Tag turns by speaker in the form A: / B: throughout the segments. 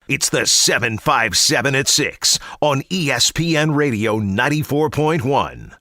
A: It's the 757 at 6 on ESPN Radio 94.1.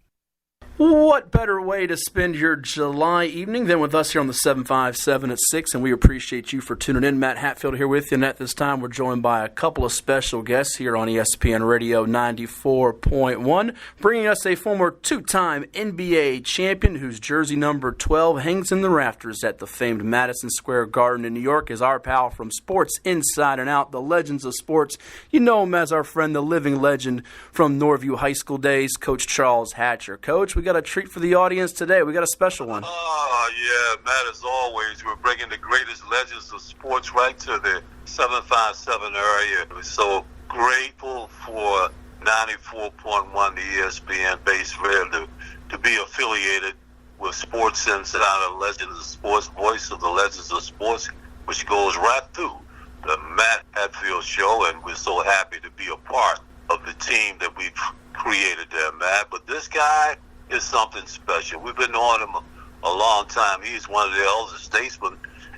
B: What better way to spend your July evening than with us here on the 757 at 6, and we appreciate you for tuning in. Matt Hatfield here with you, and at this time we're joined by a couple of special guests here on ESPN Radio 94.1, bringing us a former two-time NBA champion whose jersey number 12 hangs in the rafters at the famed Madison Square Garden in New York is our pal from Sports Inside and Out, the legends of sports. You know him as our friend, the living legend from Norview High School days, Coach Charles Hatcher. Coach, we got a treat for the audience today. We got a special one.
C: Oh, yeah, Matt, as always, we're bringing the greatest legends of sports right to the 757 area. We're so grateful for 94.1, the ESPN-based radio, to be affiliated with Sports Inside, the Legends of Sports, voice of the Legends of Sports, which goes right through the Matt Hatfield Show, and we're so happy to be a part of the team that we've created there, Matt. But this guy is something special. We've been knowing him a long time. He's one of the elder statesmen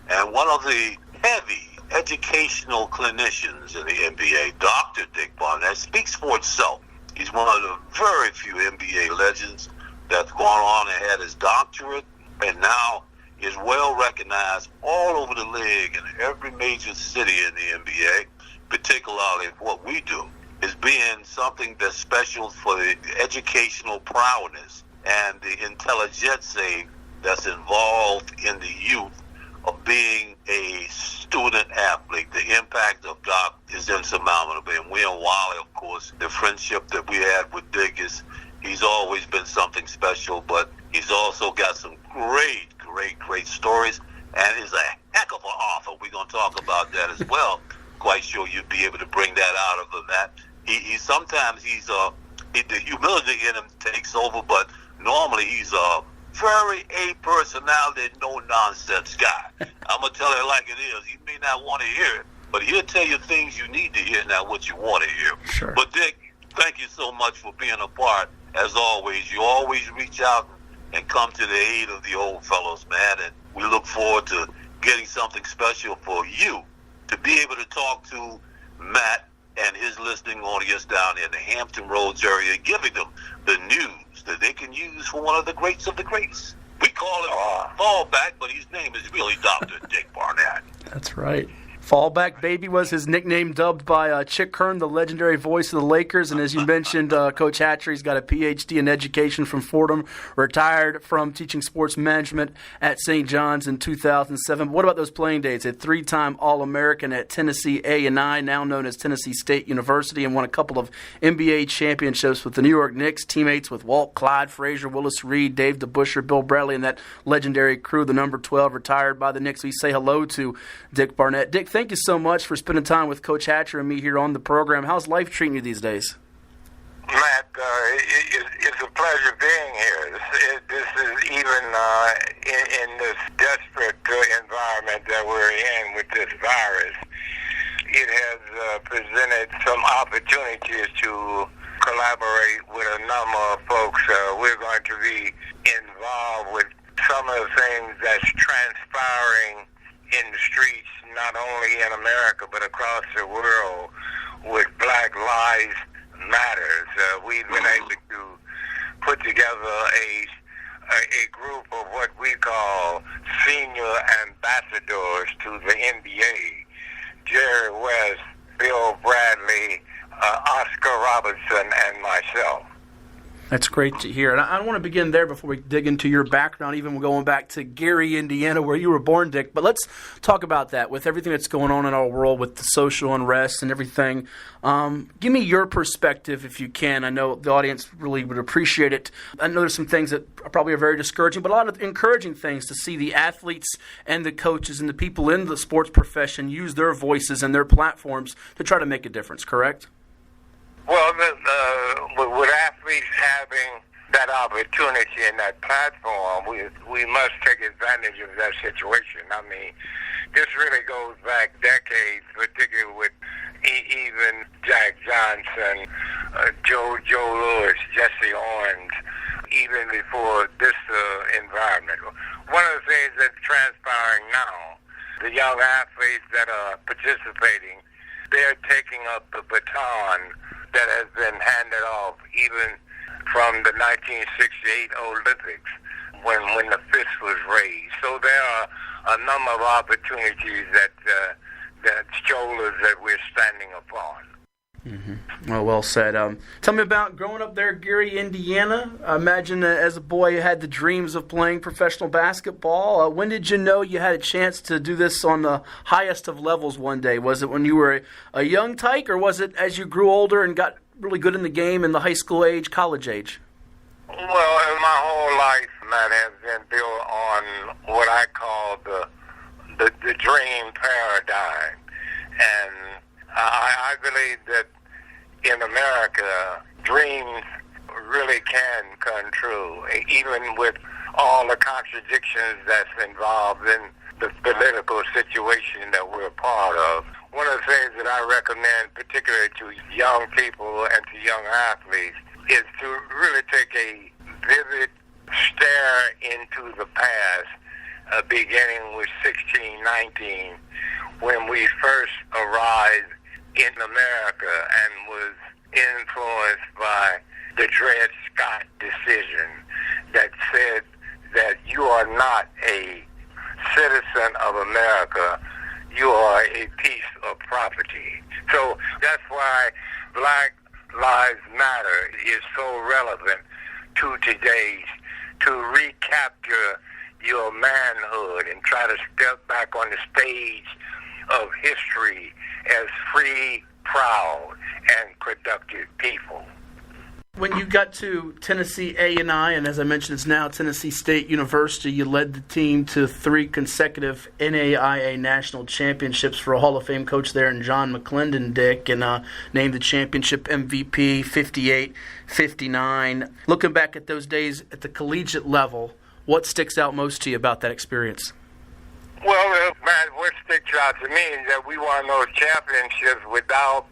C: and one of the heavy educational clinicians in the NBA. Dr. Dick Barnett speaks for itself. He's one of the very few NBA legends that's gone on and had his doctorate, and now is well recognized all over the league in every major city in the NBA, particularly what we do is being something that's special for the educational prowess and the intelligentsia that's involved in the youth of being a student athlete. The impact of Doc is insurmountable. And we and Wally, of course, the friendship that we had with Dick is he's always been something special, but he's also got some great stories and is a heck of an author. We're going to talk about that as well. Quite sure you'd be able to bring that out of him, Matt. He sometimes the humility in him takes over, but normally he's a very personality, no nonsense guy. I'm gonna tell it like it is. He may not want to hear it, but he'll tell you things you need to hear, not what you want to hear.
B: Sure.
C: But Dick, thank you so much for being a part. As always, you always reach out and come to the aid of the old fellows, man. And we look forward to getting something special for you to be able to talk to Matt and his listening audience down in the Hampton Roads area, giving them the news that they can use for one of the greats of the greats. We call him Fallback, but his name is really Dr. Dick Barnett.
B: That's right. Fallback Baby was his nickname, dubbed by Chick Hearn, the legendary voice of the Lakers. And as you mentioned, Coach Hatcher, he's got a Ph.D. in education from Fordham, retired from teaching sports management at St. John's in 2007. But what about those playing days? A three-time All-American at Tennessee A&I, now known as Tennessee State University, and won a couple of NBA championships with the New York Knicks, teammates with Walt Clyde, Frazier, Willis Reed, Dave DeBusschere, Bill Bradley, and that legendary crew, the number 12, retired by the Knicks. We say hello to Dick Barnett. Dick, thank you so much for spending time with Coach Hatcher and me here on the program. How's life treating you these days?
D: Matt, it's a pleasure being here. This is even in this desperate environment that we're in with this virus, it has presented some opportunities to collaborate with a number of folks. We're going to be involved with some of the things that's transpiring in the streets, not only in America but across the world, with Black Lives Matters. We've been able to put together a group of what we call senior ambassadors to the NBA: Jerry West, Bill Bradley, Oscar Robertson, and myself.
B: That's great to hear. And I want to begin there before we dig into your background, even going back to Gary, Indiana, where you were born, Dick. But let's talk about that with everything that's going on in our world with the social unrest and everything. Give me your perspective, if you can. I know the audience really would appreciate it. I know there's some things that probably are very discouraging, but a lot of encouraging things to see the athletes and the coaches and the people in the sports profession use their voices and their platforms to try to make a difference, correct?
D: Well, with athletes having that opportunity and that platform, we must take advantage of that situation. I mean, this really goes back decades, particularly with even Jack Johnson, Joe Lewis, Jesse Owens, even before this environment. One of the things that's transpiring now, the young athletes that are participating they're taking up the baton that has been handed off even from the 1968 Olympics when the fist was raised. So there are a number of opportunities that shoulders that we're standing upon.
B: Mm-hmm. Well said. Tell me about growing up there, Gary, Indiana. I imagine as a boy you had the dreams of playing professional basketball. When did you know you had a chance to do this on the highest of levels one day? Was it when you were a young tyke, or was it as you grew older and got really good in the game in the high school age, college age?
D: Well, my whole life, Matt, has been built on what I call the dream paradigm. And I believe that in America, dreams really can come true, even with all the contradictions that's involved in the political situation that we're part of. One of the things that I recommend, particularly to young people and to young athletes, is to really take a vivid stare into the past, beginning with 1619, when we first arrived in America and was influenced by the Dred Scott decision that said that you are not a citizen of America, you are a piece of property. So that's why Black Lives Matter is so relevant to today's, to recapture your manhood and try to step back on the stage of history as free, proud, and productive people.
B: When you got to Tennessee A&I, and as I mentioned, it's now Tennessee State University, you led the team to 3 consecutive NAIA national championships for a Hall of Fame coach there in John McClendon, Dick, and named the championship MVP 58-59. Looking back at those days at the collegiate level, what sticks out most to you about that experience?
D: Well, man, what sticks out to me is that we won those championships without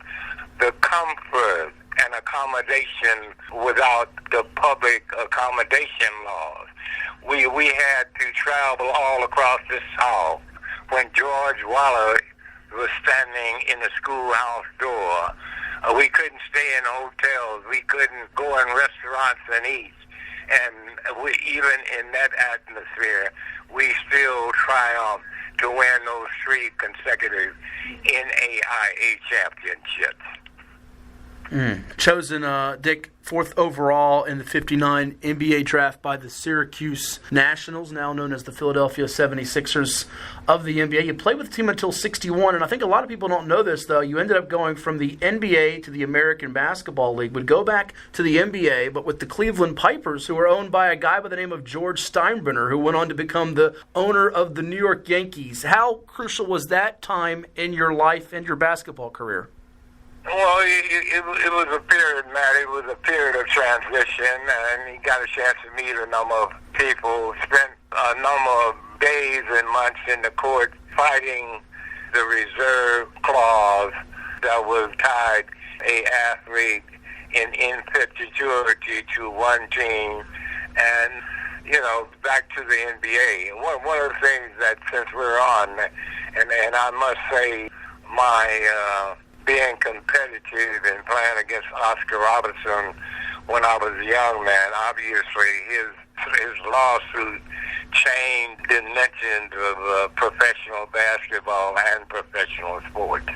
D: the comfort and accommodation, without the public accommodation laws. We had to travel all across the South. When George Waller was standing in the schoolhouse door, we couldn't stay in hotels. We couldn't go in restaurants and eat. And we, even in that atmosphere, we still triumphed to win those 3 consecutive NAIA championships.
B: Chosen, Dick, 4th overall in the 59 NBA draft by the Syracuse Nationals, now known as the Philadelphia 76ers of the NBA. You played with the team until 61, and I think a lot of people don't know this, though. You ended up going from the NBA to the American Basketball League, would go back to the NBA, but with the Cleveland Pipers, who were owned by a guy by the name of George Steinbrenner, who went on to become the owner of the New York Yankees. How crucial was that time in your life and your basketball career?
D: Well, it was a period, Matt. It was a period of transition, and he got a chance to meet a number of people, spent a number of days and months in the court fighting the reserve clause that was tied a athlete in perpetuity to one team. And, you know, back to the NBA. One of the things that, since we're on, and I must say, my being competitive and playing against Oscar Robertson when I was a young man, obviously his lawsuit changed dimensions of professional basketball and professional sports.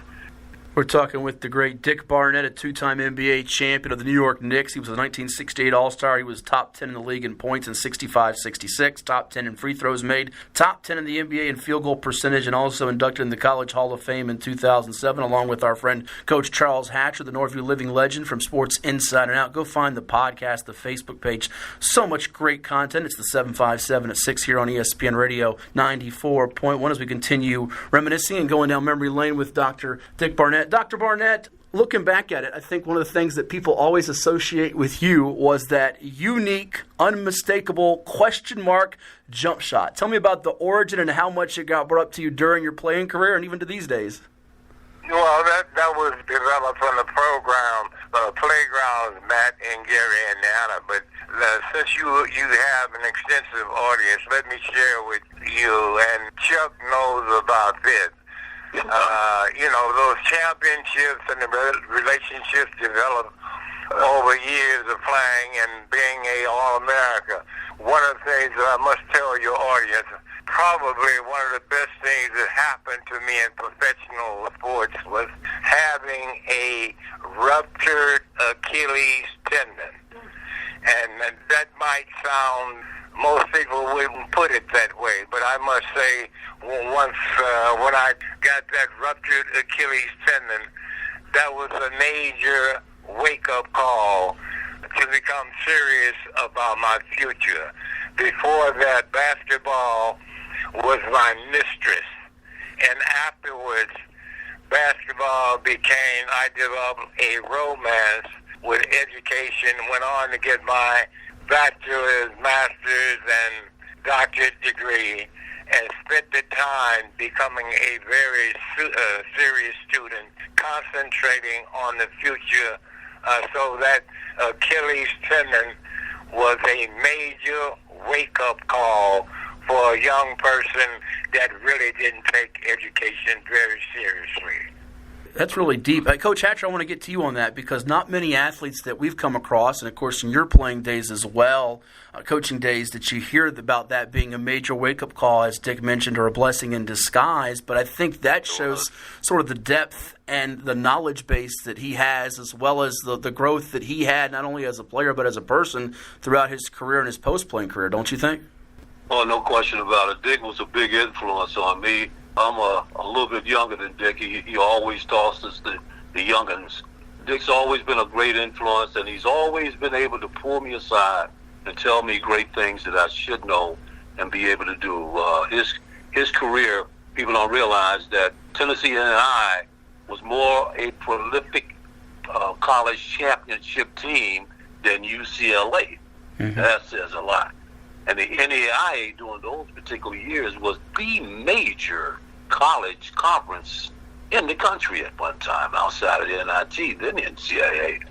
B: We're talking with the great Dick Barnett, a 2-time NBA champion of the New York Knicks. He was a 1968 All-Star. He was top 10 in the league in points in 65-66, top 10 in free throws made, top 10 in the NBA in field goal percentage, and also inducted in the College Hall of Fame in 2007, along with our friend Coach Charles Hatcher, the Norview living legend from Sports Inside and Out. Go find the podcast, the Facebook page. So much great content. It's the 757 at 6 here on ESPN Radio 94.1 as we continue reminiscing and going down memory lane with Dr. Dick Barnett. Dr. Barnett, looking back at it, I think one of the things that people always associate with you was that unique, unmistakable question mark jump shot. Tell me about the origin and how much it got brought up to you during your playing career and even to these days.
D: Well, that was developed from the program, Playgrounds, Matt, in Gary, Indiana. But since you have an extensive audience, let me share with you, and Chuck knows about this. Those championships and the relationships developed over years of playing and being a All-America. One of the things that I must tell your audience, probably one of the best things that happened to me in professional sports was having a ruptured Achilles tendon. And that might sound, most people wouldn't put it that way, but I must say, once when I got that ruptured Achilles tendon, that was a major wake-up call to become serious about my future. Before that, basketball was my mistress, and afterwards, basketball I developed a romance with education, went on to get my bachelor's, master's, and doctorate degree, and spent the time becoming a very serious student, concentrating on the future, so that Achilles tendon was a major wake-up call for a young person that really didn't take education very seriously.
B: That's really deep. Coach Hatcher, I want to get to you on that because not many athletes that we've come across, and of course in your playing days as well, coaching days, that you hear about that being a major wake-up call, as Dick mentioned, or a blessing in disguise. But I think that shows sort of the depth and the knowledge base that he has, as well as the growth that he had, not only as a player but as a person throughout his career and his post-playing career, don't you think?
C: Oh, no question about it. Dick was a big influence on me. I'm a little bit younger than Dick. He always talks us the youngins. Dick's always been a great influence, and he's always been able to pull me aside and tell me great things that I should know and be able to do. His career, people don't realize that Tennessee A&I was more a prolific college championship team than UCLA. Mm-hmm. That says a lot. And the NAIA during those particular years was the major college conference in the country at one time, outside of the NIT, then the NCAA.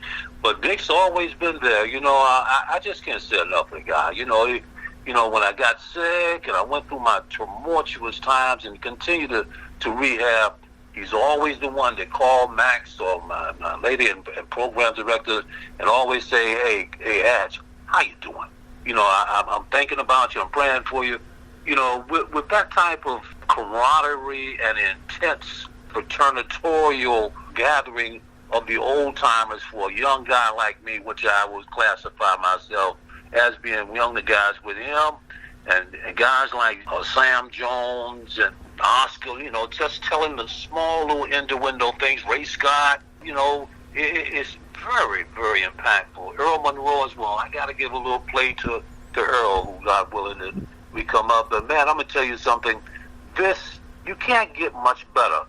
C: But Dick's always been there. I just can't say enough of the guy. When I got sick and I went through my tumultuous times and continued to rehab, he's always the one that called Max or my lady and program director and always say, hey, Hatch, how you doing? I'm thinking about you. I'm praying for you. With that type of camaraderie and intense fraternitorial gathering of the old-timers for a young guy like me, which I would classify myself as being younger guys with him, and guys like Sam Jones and Oscar, just telling the small little innuendo things, Ray Scott, it's very, very impactful. Earl Monroe as well. I got to give a little play to Earl, who, God willing, that we come up. But, man, I'm going to tell you something. You can't get much better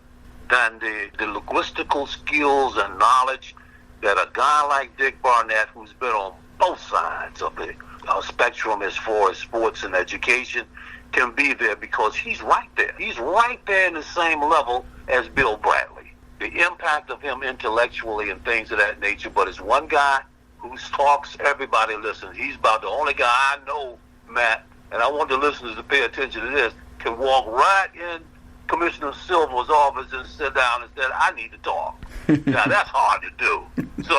C: than the linguistical skills and knowledge that a guy like Dick Barnett, who's been on both sides of the spectrum as far as sports and education, can be there, because he's right there. He's right there in the same level as Bill Bradley. The impact of him intellectually and things of that nature, but it's one guy who talks, everybody listens. He's about the only guy I know, Matt, and I want the listeners to pay attention to this, can walk right in Commissioner Silver's office and sit down and say, I need to talk. Now, that's hard to do. So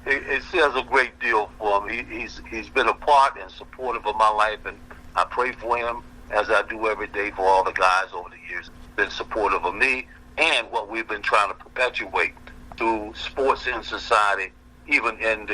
C: it says a great deal for him. He's been a part and supportive of my life, and I pray for him, as I do every day for all the guys over the years, been supportive of me and what we've been trying to perpetuate through sports in society, even in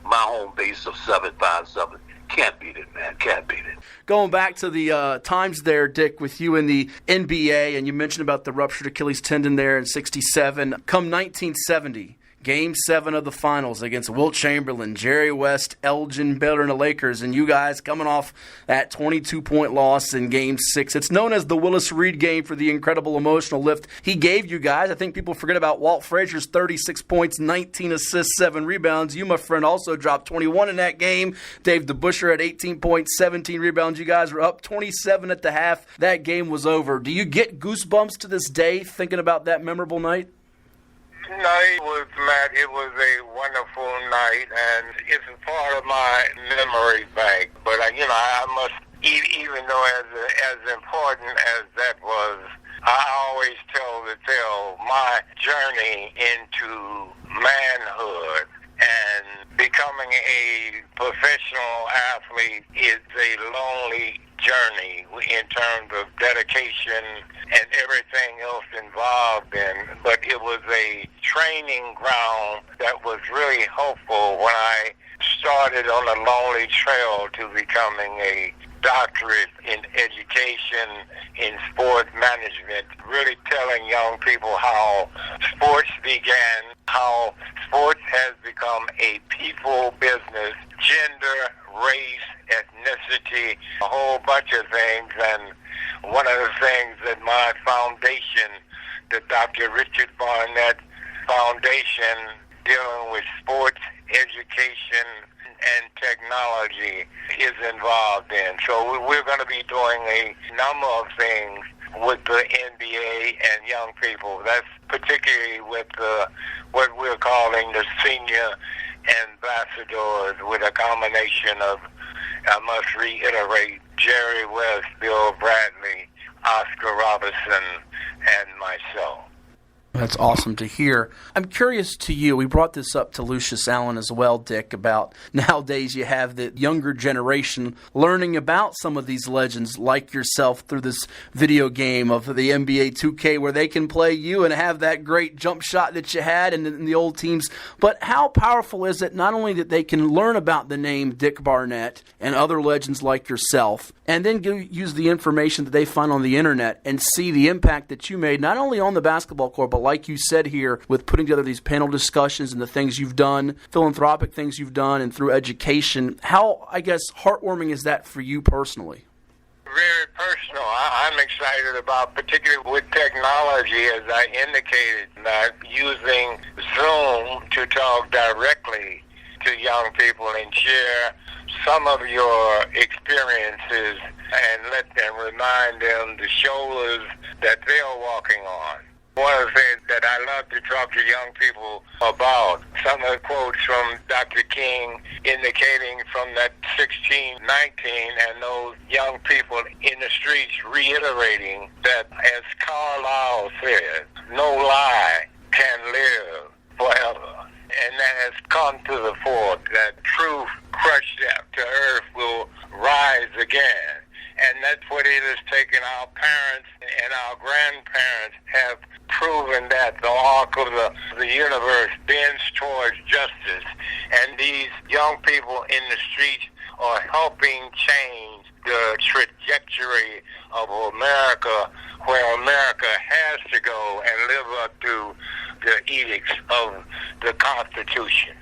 C: my home base of 757. Can't beat it, man. Can't beat it.
B: Going back to the times there, Dick, with you in the NBA, and you mentioned about the ruptured Achilles tendon there in '67. Come 1970, Game 7 of the finals against Wilt Chamberlain, Jerry West, Elgin Baylor, and the Lakers, and you guys coming off that 22-point loss in Game 6. It's known as the Willis Reed game for the incredible emotional lift he gave you guys. I think people forget about Walt Frazier's 36 points, 19 assists, 7 rebounds. You, my friend, also dropped 21 in that game. Dave DeBusschere had 18 points, 17 rebounds. You guys were up 27 at the half. That game was over. Do you get goosebumps to this day thinking about that memorable night?
D: No, Matt, it was a wonderful night, and it's a part of my memory bank. But, I must, even though as important as that was, I always tell the tale, my journey into manhood and becoming a professional athlete is a lonely journey in terms of dedication and everything else involved in, but it was a training ground that was really helpful when I started on a lonely trail to becoming a doctorate in education in sports management, really telling young people how sports began, how sports has become a people business, gender, race, ethnicity, a whole bunch of things. And one of the things that my foundation, the Dr. Richard Barnett Foundation, dealing with sports, education, and technology is involved in. So we're going to be doing a number of things with the NBA and young people. That's particularly with what we're calling the senior ambassadors, with a combination of, I must reiterate, Jerry West, Bill Bradley, Oscar Robertson, and myself.
B: That's awesome to hear. I'm curious to you, we brought this up to Lucius Allen as well, Dick, about nowadays you have the younger generation learning about some of these legends like yourself through this video game of the NBA 2K where they can play you and have that great jump shot that you had in the old teams. But how powerful is it not only that they can learn about the name Dick Barnett and other legends like yourself, and then use the information that they find on the internet and see the impact that you made not only on the basketball court, but like you said here, with putting together these panel discussions and the things you've done, philanthropic things you've done, and through education. How, I guess, heartwarming is that for you personally?
D: Very personal. I'm excited about, particularly with technology, as I indicated, that using Zoom to talk directly to young people and share some of your experiences and let them remind them the shoulders that they're walking on. One of the things that I love to talk to young people about, some of the quotes from Dr. King indicating from that 1619 and those young people in the streets reiterating that, as Carlyle said, no lie can live forever. And that has come to the fore, that truth crushed to earth will rise again. And that's what it has taken. Our parents and our grandparents have proven that the arc of the universe bends towards justice. And these young people in the streets are helping change the trajectory of America, where America has to go and live up to the edicts of the Constitution.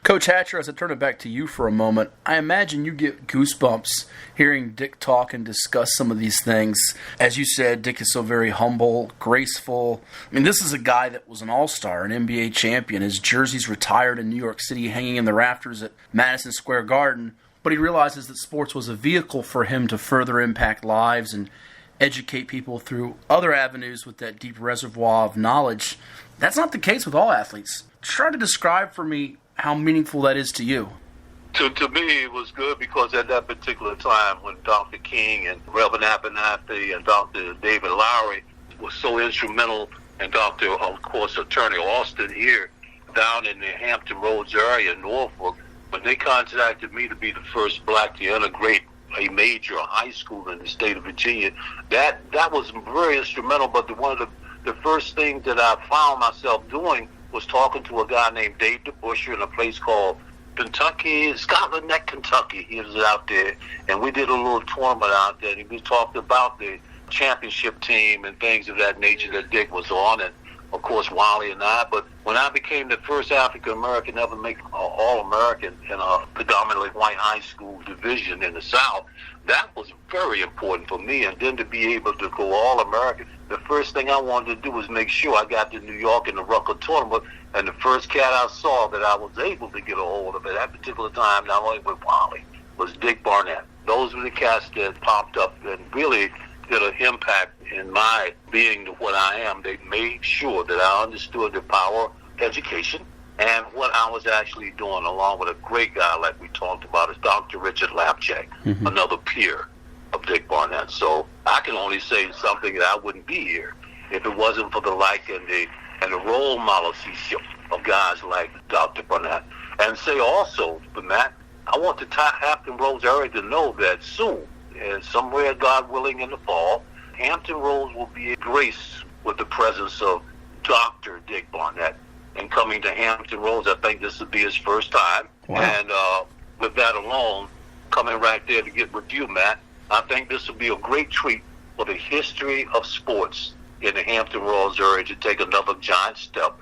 B: Coach Hatcher, as I turn it back to you for a moment, I imagine you get goosebumps hearing Dick talk and discuss some of these things. As you said, Dick is so very humble, graceful. I mean, this is a guy that was an all-star, an NBA champion. His jersey's retired in New York City, hanging in the rafters at Madison Square Garden. But he realizes that sports was a vehicle for him to further impact lives and educate people through other avenues with that deep reservoir of knowledge. That's not the case with all athletes. Try to describe for me how meaningful that is to you.
C: To me, it was good because at that particular time when Dr. King and Reverend Abernathy and Dr. David Lowry was so instrumental, and Dr. of course, Attorney Austin here down in the Hampton Roads area in Norfolk, when they contacted me to be the first black to integrate a major high school in the state of Virginia, that was very instrumental. But one of the first things that I found myself doing was talking to a guy named Dave DeBuscher in a place called Scotland Neck, Kentucky. He was out there, and we did a little tournament out there, and we talked about the championship team and things of that nature that Dick was on, and of course Wally and I. But when I became the first African-American ever to make All-American in a predominantly white high school division in the South, that was very important for me. And then to be able to go All-American, the first thing I wanted to do was make sure I got to New York in the Rucker tournament, and the first cat I saw that I was able to get a hold of at that particular time, not only with Wally, was Dick Barnett. Those were the cats that popped up and really did an impact in my being what I am. They made sure that I understood the power of education and what I was actually doing, along with a great guy like we talked about, is Dr. Richard Lapchak, another peer. of Dick Barnett. So I can only say something that I wouldn't be here if it wasn't for the like and the role modelship of guys like Dr. Barnett. And say also, for Matt, I want the Hampton Roads area to know that soon, and somewhere, God willing, in the fall, Hampton Roads will be graced with the presence of Dr. Dick Barnett. And coming to Hampton Roads, I think this will be his first time. Wow. And with that alone, coming right there to get with you, Matt, I think this will be a great treat for the history of sports in the Hampton Roads area to take another giant step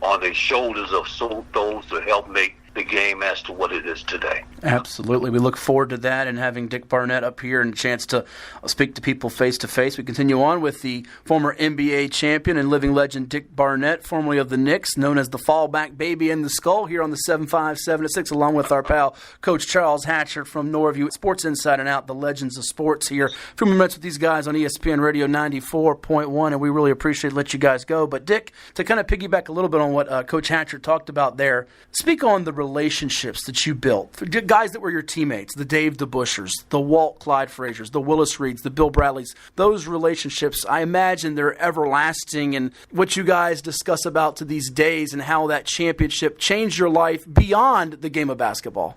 C: on the shoulders of those to help make the game as to what it is today.
B: Absolutely. We look forward to that and having Dick Barnett up here and a chance to speak to people face-to-face. We continue on with the former NBA champion and living legend Dick Barnett, formerly of the Knicks, known as the fallback baby in the skull, here on the 757 at 6, along with our pal, Coach Charles Hatcher from Norview. Sports Inside and Out, the legends of sports here. A few minutes with these guys on ESPN Radio 94.1, and we really appreciate it. Let you guys go. But, Dick, to kind of piggyback a little bit on what Coach Hatcher talked about there, speak on the relationships that you built. Guys that were your teammates, the Dave DeBuschers, the Walt Clyde Frazier's, the Willis Reeds, the Bill Bradleys, those relationships, I imagine they're everlasting, and what you guys discuss about to these days and how that championship changed your life beyond the game of basketball.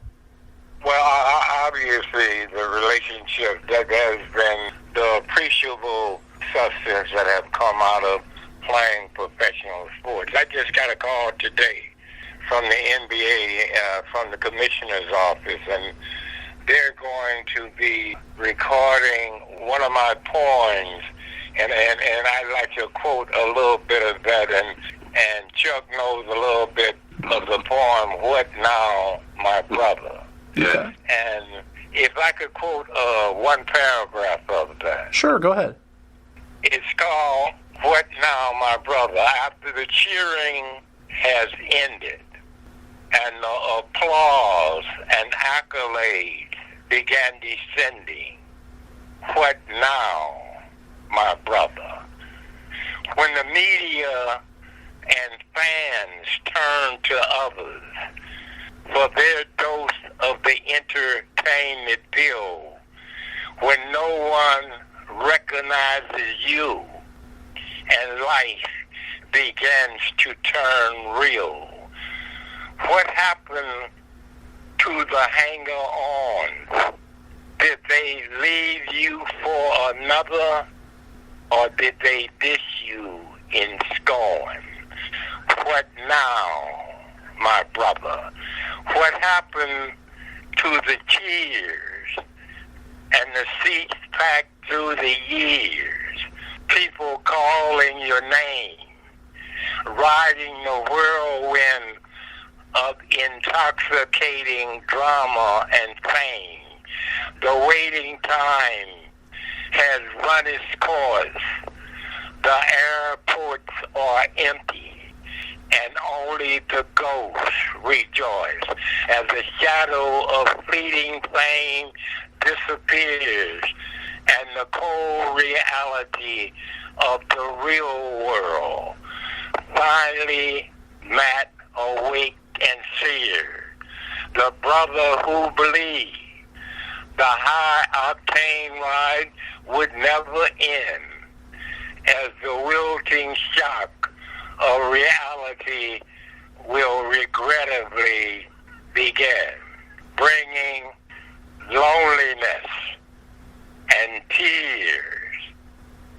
D: Well, obviously, the relationship that has been the appreciable substance that have come out of playing professional sports. I just got a call today from the NBA, from the commissioner's office, and they're going to be recording one of my poems, and I'd like to quote a little bit of that, and Chuck knows a little bit of the poem, What Now, My Brother?
B: Yeah.
D: And if I could quote one paragraph of that.
B: Sure, go ahead.
D: It's called, What Now, My Brother? After the cheering has ended, and the applause and accolades began descending. What now, my brother? When the media and fans turn to others for their dose of the entertainment bill, when no one recognizes you and life begins to turn real, what happened to the hanger-on? Did they leave you for another, or did they dish you in scorn? What now, my brother? What happened to the cheers and the seats packed through the years? People calling your name, riding the whirlwind of intoxicating drama and fame. The waiting time has run its course. The airports are empty, and only the ghosts rejoice as the shadow of fleeting fame disappears, and the cold reality of the real world finally Matt awake and seared. The brother who believed the high-octane ride would never end, as the wilting shock of reality will regrettably begin, bringing loneliness and tears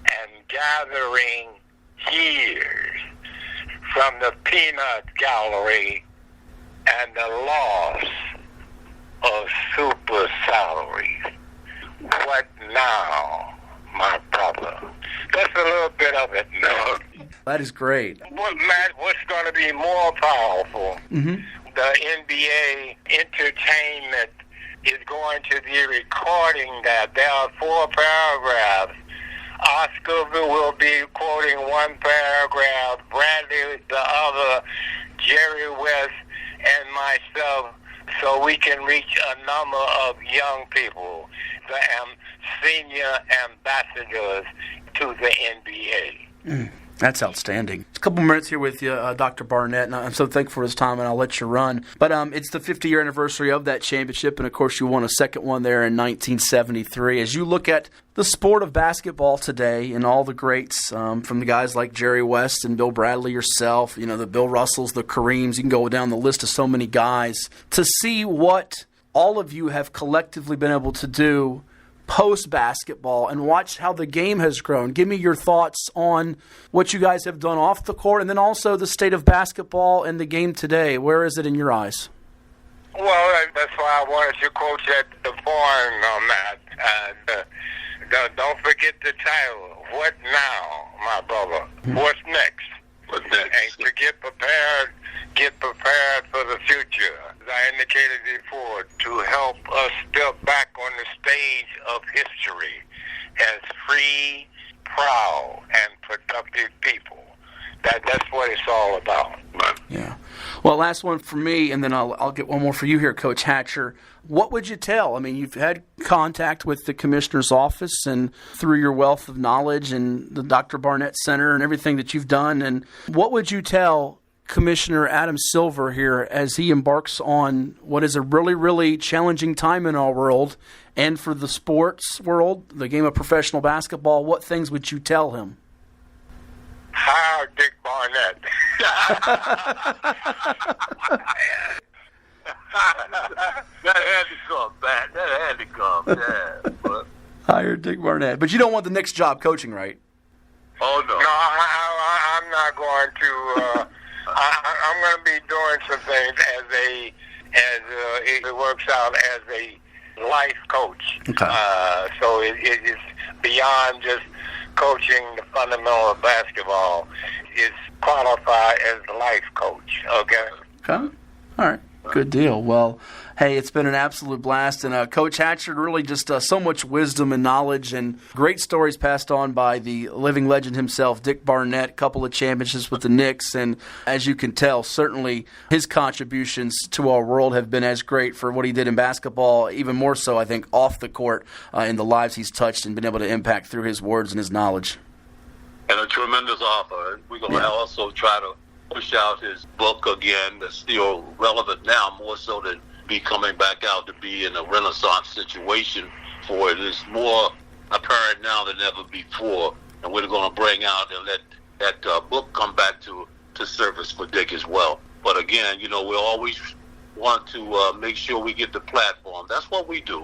D: and gathering years from the peanut gallery and the loss of super salaries. What now, my brother? That's a little bit of it, no?
B: That is great.
D: Matt, what's going to be more powerful?
B: Mm-hmm.
D: The NBA entertainment is going to be recording that. There are 4 paragraphs. Oscar will be quoting one paragraph, Bradley the other, Jerry West, and myself, so we can reach a number of young people, the senior ambassadors to the NBA.
B: That's outstanding. A couple minutes here with you, Dr. Barnett, and I'm so thankful for his time, and I'll let you run. But it's the 50-year anniversary of that championship, and, of course, you won a second one there in 1973. As you look at the sport of basketball today and all the greats, from the guys like Jerry West and Bill Bradley, yourself, the Bill Russells, the Kareems, you can go down the list of so many guys, to see what all of you have collectively been able to do post-basketball and watch how the game has grown. Give me your thoughts on what you guys have done off the court, and then also the state of basketball and the game today. Where is it in your eyes?
D: Well, that's why I wanted you coach at the foreign on that. Don't forget the title. What now, my brother? What's next?
C: What's next?
D: And to get prepared for the future. As I indicated before, to help us step back on the stage of history as free, proud, and productive people. That's what it's all about.
B: Yeah. Well, last one for me, and then I'll get one more for you here, Coach Hatcher. What would you tell? I mean, you've had contact with the commissioner's office and through your wealth of knowledge and the Dr. Barnett Center and everything that you've done. And what would you tell Commissioner Adam Silver here as he embarks on what is a really, really challenging time in our world and for the sports world, the game of professional basketball? What things would you tell him?
D: Hire Dick Barnett.
C: That had to come back. That had to come. Yeah. But
B: Hire Dick Barnett. But you don't want the Knicks job coaching, right?
C: oh no.
D: No, I'm not going to. I'm going to be doing some things as it works out as a life coach.
B: Okay.
D: So it is beyond just coaching the fundamental of basketball. It's qualified as a life coach. Okay.
B: Okay. All right. Good deal. Well, hey, it's been an absolute blast. And Coach Hatcher, really just so much wisdom and knowledge and great stories passed on by the living legend himself, Dick Barnett, a couple of championships with the Knicks. And as you can tell, certainly his contributions to our world have been as great for what he did in basketball, even more so, I think, off the court in the lives he's touched and been able to impact through his words and his knowledge.
C: And a tremendous offer. We're going to also try to push out his book again that's still relevant now, more so than be coming back out to be in a renaissance situation for it. It's more apparent now than ever before, and we're going to bring out and let that book come back to service for Dick as well. But again, we always want to make sure we get the platform. That's what we do.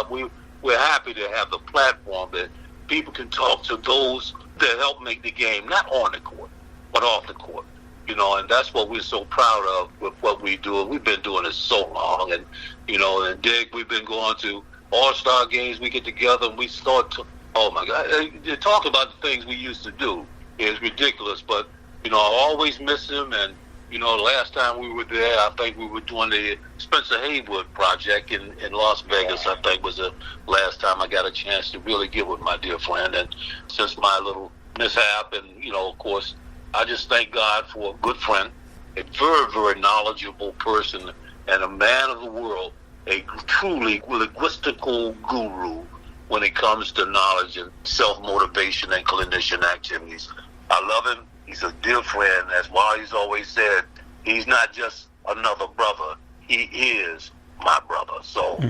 C: We're happy to have the platform that people can talk to those that help make the game, not on the court, but off the court. And that's what we're so proud of with what we do. We've been doing it so long. And, and Dick, we've been going to all-star games. We get together and we start to, oh, my God, to talk about the things we used to do is ridiculous. But, I always miss him. And, the last time we were there, I think we were doing the Spencer Haywood project in Las Vegas, I think was the last time I got a chance to really get with my dear friend. And since my little mishap and, of course, I just thank God for a good friend, a very, very knowledgeable person, and a man of the world, a truly linguistical guru when it comes to knowledge and self-motivation and clinician activities. I love him. He's a dear friend. That's why he's always said he's not just another brother. He is my brother. So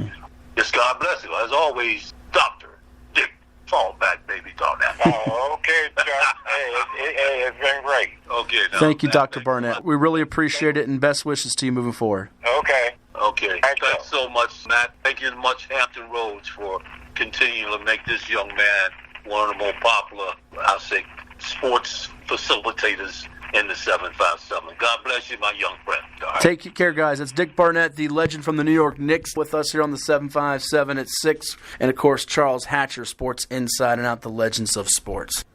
C: just God bless him. As always, Dr. Dick Fall back, baby, down there.
D: Oh, okay, Chuck. Hey, it's been great.
C: Okay.
B: Thank you, Dr. Barnett. We really appreciate it, and best wishes to you moving forward.
D: Okay.
C: Okay. Thanks so much, Matt. Thank you so much, Hampton Roads, for continuing to make this young man one of the more popular, I'll say, sports facilitators in the 757. God bless you, my young friend. Right.
B: Take care, guys. It's Dick Barnett, the legend from the New York Knicks, with us here on the 757 at 6. And, of course, Charles Hatcher, Sports Inside and Out, the Legends of Sports.